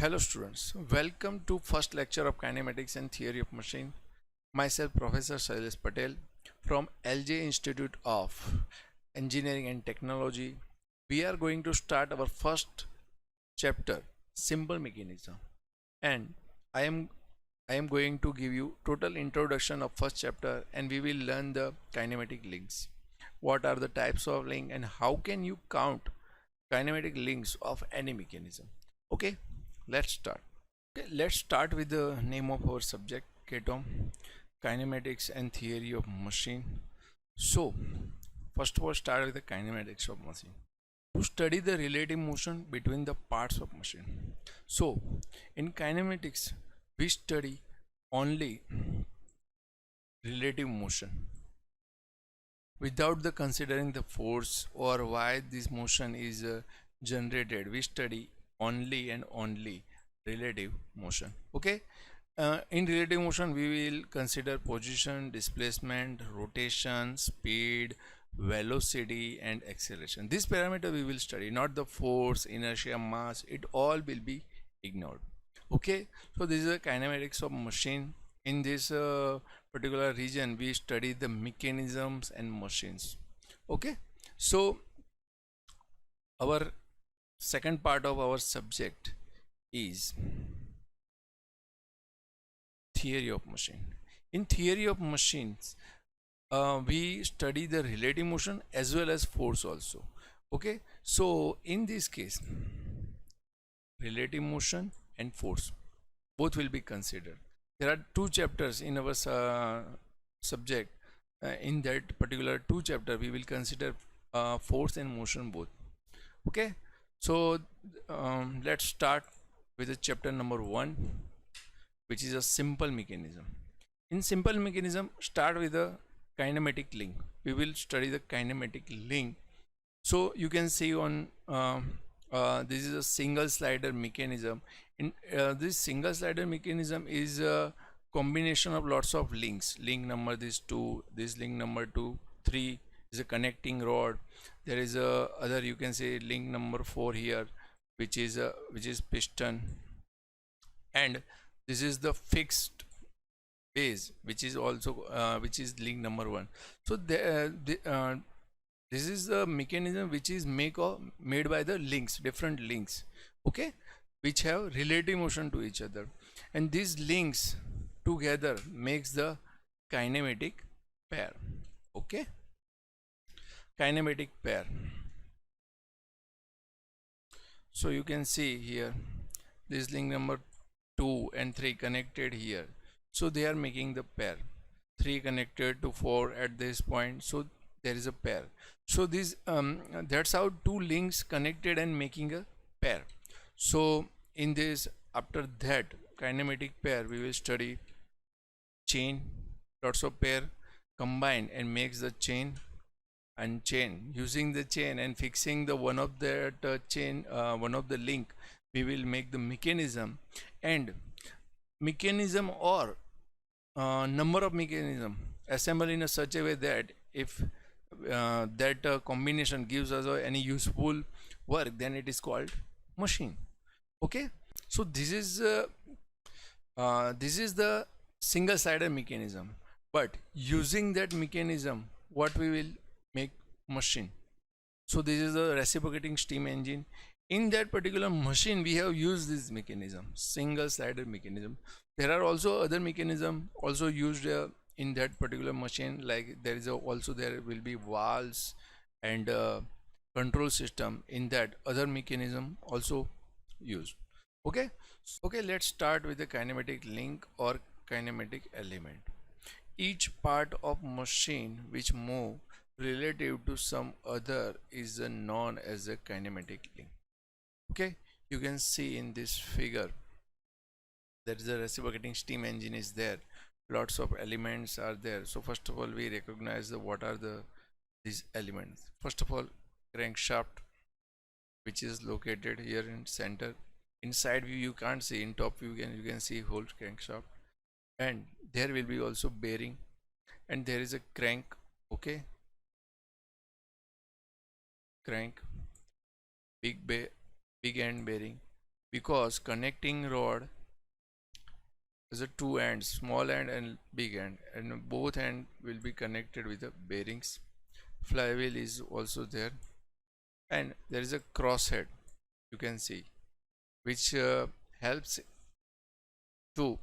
Hello students, welcome to first lecture of kinematics and theory of machine. Myself Professor Shailesh Patel from LJ Institute of Engineering and Technology. We are going to start our first chapter, simple mechanism, and I am I am going to give you total introduction of first chapter, and we will learn the kinematic links. What are the types of link and how can you count kinematic links of any mechanism? Okay, let's start. Okay, let's start with the name of our subject, KTOM, kinematics and theory of machine. So, first of all, start with the kinematics of machine. To study the relative motion between the parts of machine. So, in kinematics, we study only relative motion without the considering the force or why this motion is generated. We study only and only relative motion. Okay, in relative motion we will consider position, displacement, rotation, speed, velocity and acceleration. This parameter we will study, not the force, inertia, mass. It all will be ignored. Okay, so this is a kinematics of machine. In this particular region we study the mechanisms and machines. Okay, so our second part of our subject is theory of machine. In theory of machines, we study the relative motion as well as force also. Okay, so in this case, relative motion and force both will be considered. There are two chapters in our subject. In that particular two chapter, we will consider force and motion both. Okay, so let's start with the chapter number 1, which is a simple mechanism. In simple mechanism, start with a kinematic link. We will study the kinematic link. So you can see on this is a single slider mechanism. In this single slider mechanism is a combination of lots of links. Link number this 2, this link number 2, 3 is a connecting rod. There is a other, you can say, link number 4 here, which is piston, and this is the fixed base, which is also which is link number 1. So this is the mechanism which is made by the links, different links, okay, which have relative motion to each other, and these links together makes the kinematic pair. Okay, kinematic pair. So you can see here this link number 2 and 3 connected here, so they are making the pair. 3 connected to 4 at this point, so there is a pair. So this that's how two links connected and making a pair. So in this, after that kinematic pair, we will study chain. Lots of pair combine and makes the chain, and chain, using the chain and fixing the one of that chain, one of the link, we will make the mechanism. And mechanism or number of mechanism assemble in a such a way that if that combination gives us any useful work, then it is called machine. Okay, so this is the single sided mechanism, but using that mechanism, what we will make machine. So this is a reciprocating steam engine. In that particular machine we have used this mechanism, single sided mechanism. There are also other mechanism also used in that particular machine, like there is also there will be valves and control system. In that other mechanism also used. Okay, okay, let's start with the kinematic link or kinematic element. Each part of machine which move relative to some other is known as a kinematic link. Okay, you can see in this figure there is a reciprocating steam engine is there, lots of elements are there. So first of all we recognize what are these elements. First of all, crankshaft, which is located here in center. Inside view you can't see, in top view you can see whole crankshaft, and there will be also bearing, and there is a crank. Okay, crank, big end bearing, because connecting rod is a two ends, small end and big end, and both end will be connected with the bearings. Flywheel is also there, and there is a crosshead, you can see, which helps to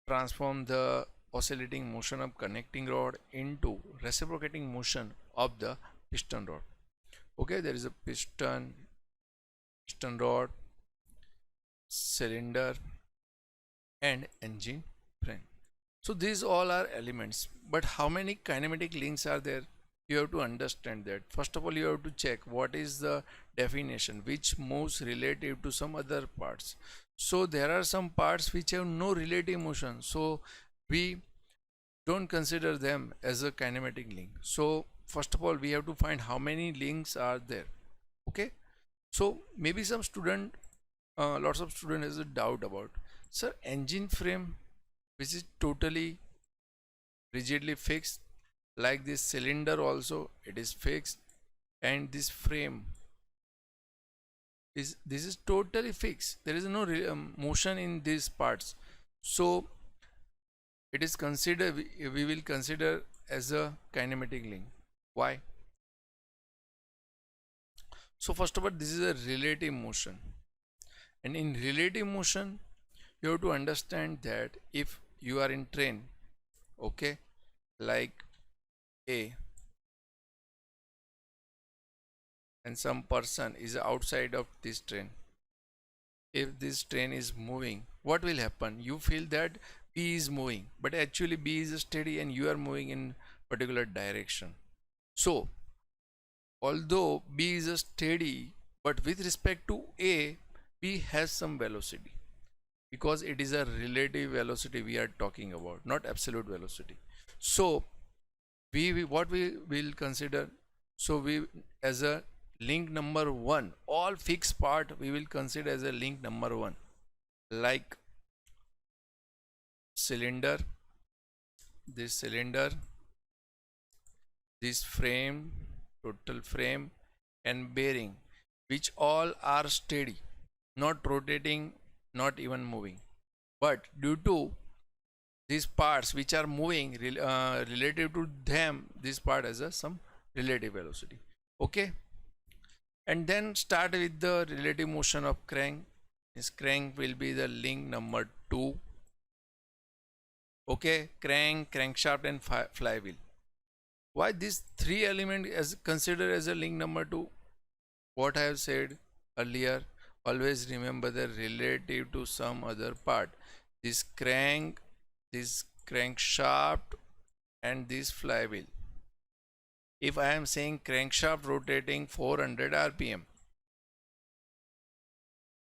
transform the oscillating motion of connecting rod into reciprocating motion of the piston rod. Okay, there is a piston rod, cylinder, and engine frame. So these all are elements, but how many kinematic links are there? You have to understand that. First of all, you have to check what is the definition, which moves relative to some other parts. So there are some parts which have no relative motion, so we don't consider them as a kinematic link. So first of all, we have to find how many links are there. Okay, so maybe some student, lots of student has a doubt about, sir, engine frame which is totally rigidly fixed, like this cylinder also it is fixed, and this frame is, this is totally fixed, there is no motion in these parts. So it is considered, we will consider as a kinematic link. Why? So first of all, this is a relative motion, and in relative motion you have to understand that if you are in train, okay, like A, and some person is outside of this train, if this train is moving, what will happen? You feel that B is moving, but actually B is steady and you are moving in particular direction. So although B is steady, but with respect to A, B has some velocity, because it is a relative velocity we are talking about, not absolute velocity. So we what we will consider, so we, as a link number one, all fixed part we will consider as a link number one, like cylinder, this cylinder, this frame, total frame, and bearing, which all are steady, not rotating, not even moving. But due to these parts which are moving, relative to them, this part has a some relative velocity. Okay, and then start with the relative motion of crank. This crank will be the link number 2. Okay, crank, crankshaft, and flywheel. Why these three elements as considered as a link number 2? What I have said earlier, always remember the relative to some other part. This crank, this crankshaft, and this flywheel. If I am saying crankshaft rotating 400 rpm,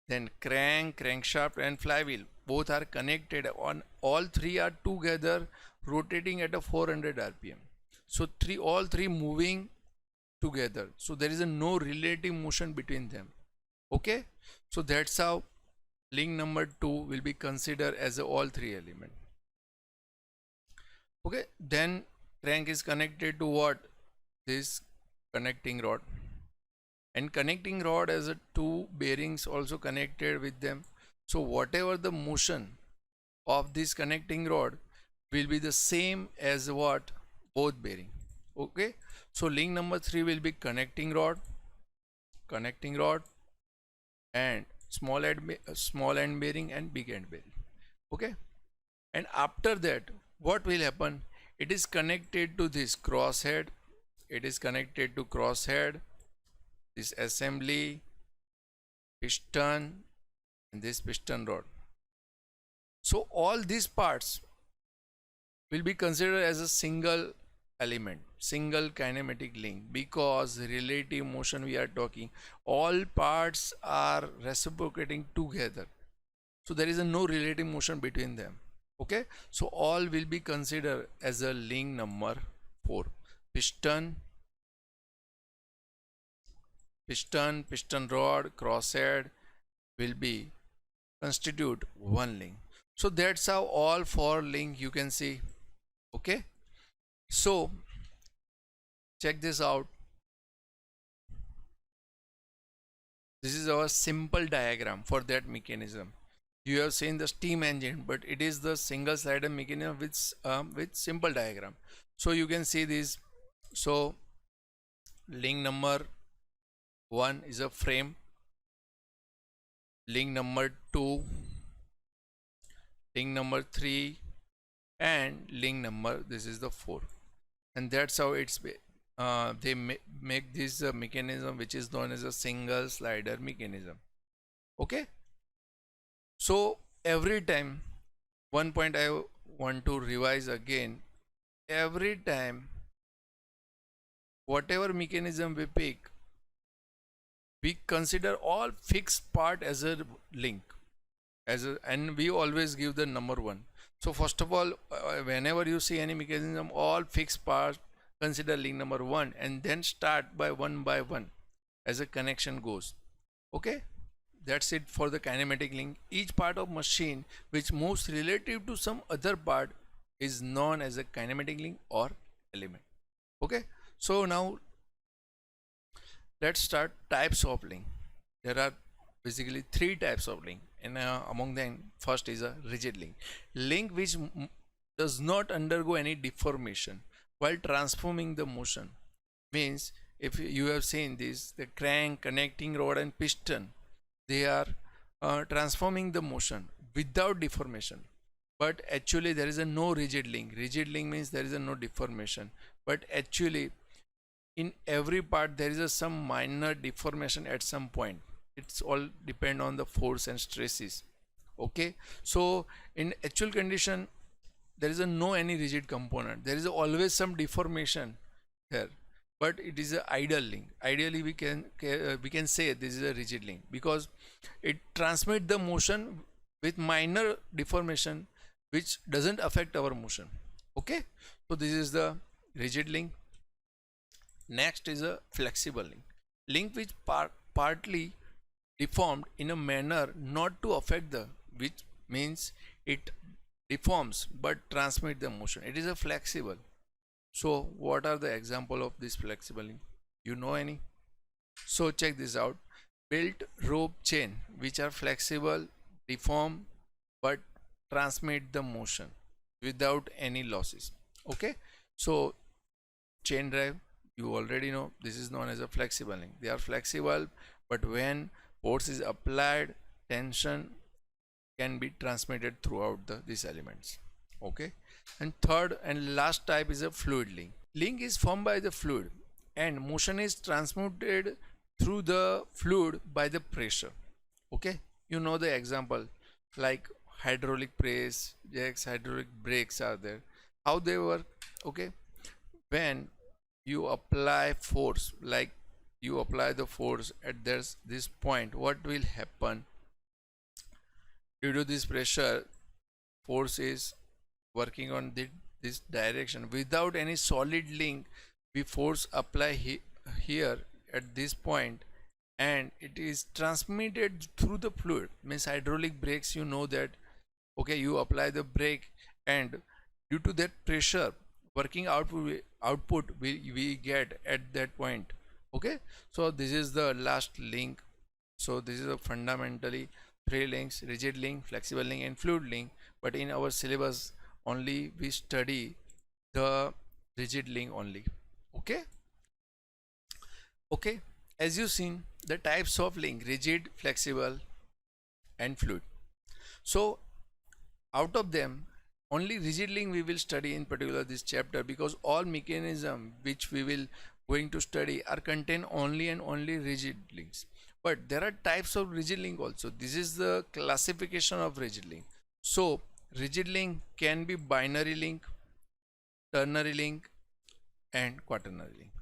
then crank, crankshaft, and flywheel both are connected on, all three are together rotating at a 400 rpm. So all three moving together, so there is a no relative motion between them. Okay, so that's how link number 2 will be considered as all three element. Okay, then crank is connected to what? This connecting rod, and connecting rod has a two bearings also connected with them. So whatever the motion of this connecting rod will be the same as what? Both bearing. Okay, so link number 3 will be connecting rod, and small end bearing and big end bearing. Okay, and after that what will happen? It is connected to this crosshead, it is connected to crosshead, this assembly, piston, and this piston rod. So all these parts will be considered as a single element, single kinematic link, because relative motion we are talking, all parts are reciprocating together, so there is a no relative motion between them. Okay, so all will be considered as a link number 4. Piston, piston rod, crosshead will be constitute one link. So that's how all 4 link you can see. Okay, so check this out. This is our simple diagram for that mechanism. You have seen the steam engine, but it is the single slider mechanism with simple diagram. So you can see this. So link number 1 is a frame, link number 2, link number 3, and link number, this is the 4, and that's how they make this mechanism which is known as a single slider mechanism. Okay, so every time, one point I want to revise again, every time whatever mechanism we pick, we consider all fixed part as a link, and we always give the number 1. So first of all, whenever you see any mechanism, all fixed parts, consider link number 1, and then start by one as a connection goes. Okay, that's it for the kinematic link. Each part of machine which moves relative to some other part is known as a kinematic link or element. Okay, so now let's start types of link. There are basically 3 types of link, and among them first is a rigid link which does not undergo any deformation while transforming the motion. Means if you have seen this, the crank, connecting rod and piston, they are transforming the motion without deformation, but actually there is a no rigid link. Rigid link means there is a no deformation, but actually in every part there is a some minor deformation at some point. It's all depend on the force and stresses. Okay, so in actual condition there is a no any rigid component, there is always some deformation here, but it is a idle link. Ideally we can say this is a rigid link because it transmits the motion with minor deformation which doesn't affect our motion. Okay, so this is the rigid link. Next is a flexible link which partly deformed in a manner not to affect the, which means it deforms but transmit the motion. It is a flexible. So what are the example of this flexible link? You know any? So check this out. Built rope chain which are flexible, deform but transmit the motion without any losses. Okay, so chain drive, you already know, this is known as a flexible link. They are flexible, but when force is applied, tension can be transmitted throughout these elements. Okay, and third and last type is a fluid link is formed by the fluid and motion is transmitted through the fluid by the pressure. Okay, you know the example like hydraulic press, jacks, hydraulic brakes are there, how they work. Okay, when you apply force, like you apply the force at this point, what will happen? Due to this pressure, force is working on this direction without any solid link. We force apply here at this point and it is transmitted through the fluid. Means hydraulic brakes, you know that. Okay, you apply the brake and due to that pressure, working output we get at that point. Okay, so this is the last link. So this is a fundamentally 3 links: rigid link, flexible link and fluid link. But in our syllabus only we study the rigid link only. Okay, okay, as you seen the types of link: rigid, flexible and fluid. So out of them only rigid link we will study in particular this chapter, because all mechanism which we will going to study are contain only and only rigid links. But there are types of rigid link also. This is the classification of rigid link. So rigid link can be binary link, ternary link and quaternary link.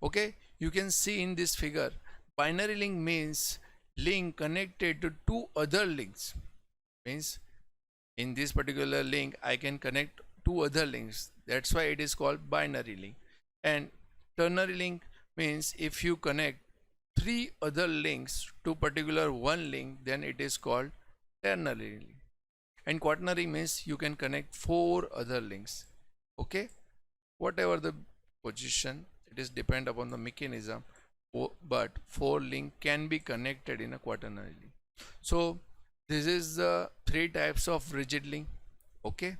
Okay, you can see in this figure, binary link means link connected to 2 other links. Means in this particular link I can connect 2 other links, that's why it is called binary link. And ternary link means if you connect 3 other links to particular one link, then it is called ternary link. And quaternary means you can connect 4 other links. Okay, whatever the position, it is depend upon the mechanism, but four link can be connected in a quaternary link. So this is the three types of rigid link. Okay,